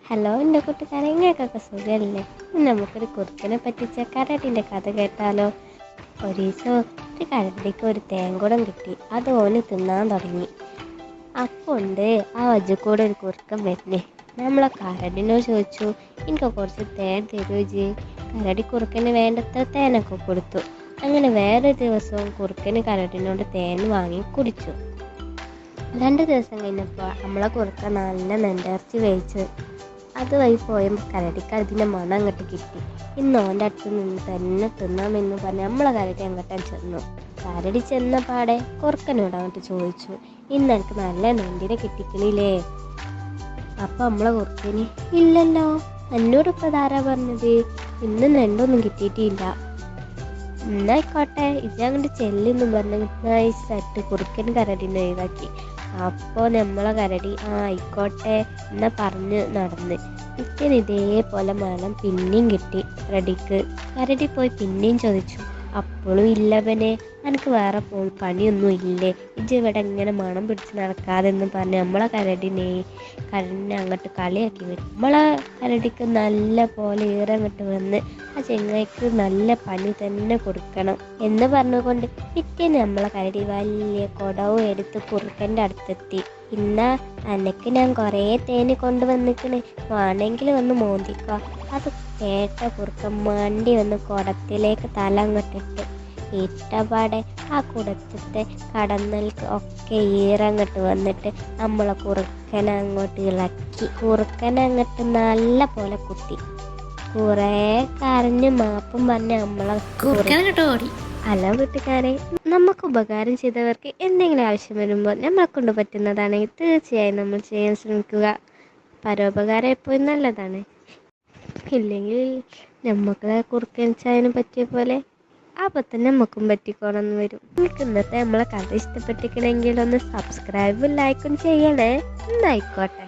Hello എൻ്റെ കൂട്ടുകാരെ, ഇങ്ങനെയൊക്കെ സുഖമല്ലേ? നമുക്കൊരു കുറുക്കനെ പറ്റിച്ച കരടിൻ്റെ കഥ കേട്ടാലോ? ഒരു ദിവസം ഒരു കരടിക്ക് ഒരു തേൻകുടം കിട്ടി. അത് ഓന് തിന്നാൻ തുടങ്ങി. അപ്പോണ്ട് ആ വജ്ജക്കൂടെ ഒരു കുറുക്കൻ വരുന്നേ. നമ്മളെ കരടിനോട് ചോദിച്ചു, എനിക്ക് കുറച്ച് തേൻ തരുമോ ജി? കരടി കുറുക്കന് വേണ്ടത്ര തേനൊക്കെ കൊടുത്തു. അങ്ങനെ വേറെ ദിവസവും കുറുക്കന് കരടിനോട് തേൻ വാങ്ങി കുടിച്ചു. 2 ദിവസം കഴിഞ്ഞപ്പോൾ നമ്മളെ കുറുക്കൻ നല്ല നെണ്ടിറച്ചി വേവിച്ച് അതുവഴി പോയപ്പോൾ കരടിക്ക് അതിൻ്റെ മണം അങ്ങോട്ട് കിട്ടി. ഇന്ന് ഓൻ്റെ അടുത്ത് നിന്ന് തന്നെ തിന്നാമെന്ന് പറഞ്ഞ് നമ്മളെ കരടി അങ്ങോട്ട് ചെന്നു. കരടി ചെന്ന പാടെ കുറുക്കനോട് അങ്ങോട്ട് ചോദിച്ചു, ഇന്ന് എനിക്ക് നല്ല നെണ്ടിനെ കിട്ടിക്കണില്ലേ? അപ്പം നമ്മളെ കുറുക്കന്, ഇല്ലല്ലോ, എന്നോട് ഇപ്പം ധാരാ പറഞ്ഞത്, ഇന്ന് നെണ്ടൊന്നും കിട്ടിയിട്ടില്ല. എന്നായിക്കോട്ടെ, ഇത് അങ്ങോട്ട് ചെല്ലെന്നും പറഞ്ഞ് നൈസായിട്ട് കുറുക്കൻ കരടിനെ ഒഴിവാക്കി. അപ്പോൾ നമ്മളെ കരടി ആയിക്കോട്ടെ എന്നാ പറഞ്ഞ് നടന്ന്. പിറ്റേന്ന് ഇതേപോലെ മണം പിന്നെയും കിട്ടി കരടിക്ക്. കരടി പോയി പിന്നെയും ചോദിച്ചു, അപ്പോഴും ഇല്ലവനെ, എനിക്ക് വേറെ പണിയൊന്നും ഇല്ലേ? ഇജ്ജ് ഇവിടെ ഇങ്ങനെ മണം പിടിച്ച് നടക്കാതെ എന്ന് പറഞ്ഞ് നമ്മളെ കരടിനെ അങ്ങോട്ട് കളിയാക്കി വരും. നമ്മളെ കരടിക്ക് നല്ല പോലെ അങ്ങോട്ട് വന്ന് ആ ചെങ്ങായിക്ക് നല്ല പണി തന്നെ കൊടുക്കണം എന്ന് പറഞ്ഞുകൊണ്ട് പിറ്റേന്ന് നമ്മളെ കരടി വലിയ കുടവും എടുത്ത് കുറുക്കൻ്റെ അടുത്തെത്തി. ഇന്നാ അനക്ക് ഞാൻ കുറേ തേന് കൊണ്ടുവന്നിക്കണ്, വേണമെങ്കിൽ വന്ന് മോന്തിക്കോ. അത് കേട്ട കുറുക്കൻ മണ്ടി വന്ന് കുടത്തിലേക്ക് തല അങ്ങോട്ടിട്ട് ഇട്ടപാടെ ആ കുടത്തെ കടന്നൽക്ക് ഒക്കെ ഈറങ്ങോട്ട് വന്നിട്ട് നമ്മളെ കുറുക്കനെ അങ്ങോട്ട് ഇളക്കി. കുറുക്കനെ അങ്ങോട്ട് നല്ല പോലെ കുത്തി. കുറേ കരഞ്ഞ് മാപ്പും പറഞ്ഞ് നമ്മളെ ഓടി. ഹലോ വീട്ടുകാരെ, നമുക്ക് ഉപകാരം ചെയ്തവർക്ക് എന്തെങ്കിലും ആവശ്യം വരുമ്പോൾ നമ്മളെ കൊണ്ട് പറ്റുന്നതാണെങ്കിൽ തീർച്ചയായും നമ്മൾ ചെയ്യാൻ ശ്രമിക്കുക. പരോപകാരം എപ്പോഴും നല്ലതാണ്. ഇല്ലെങ്കിൽ നമുക്ക് കുറുക്കൻ ചായന് പറ്റിയ പോലെ ആപത്ത് നമുക്കും പറ്റിക്കോണമെന്ന് വരും. നിങ്ങൾക്ക് ഇന്നത്തെ നമ്മളെ കഥ ഇഷ്ടപ്പെട്ടിരിക്കണമെങ്കിൽ ഒന്ന് സബ്സ്ക്രൈബും ലൈക്കും ചെയ്യണേ. എന്നായിക്കോട്ടെ.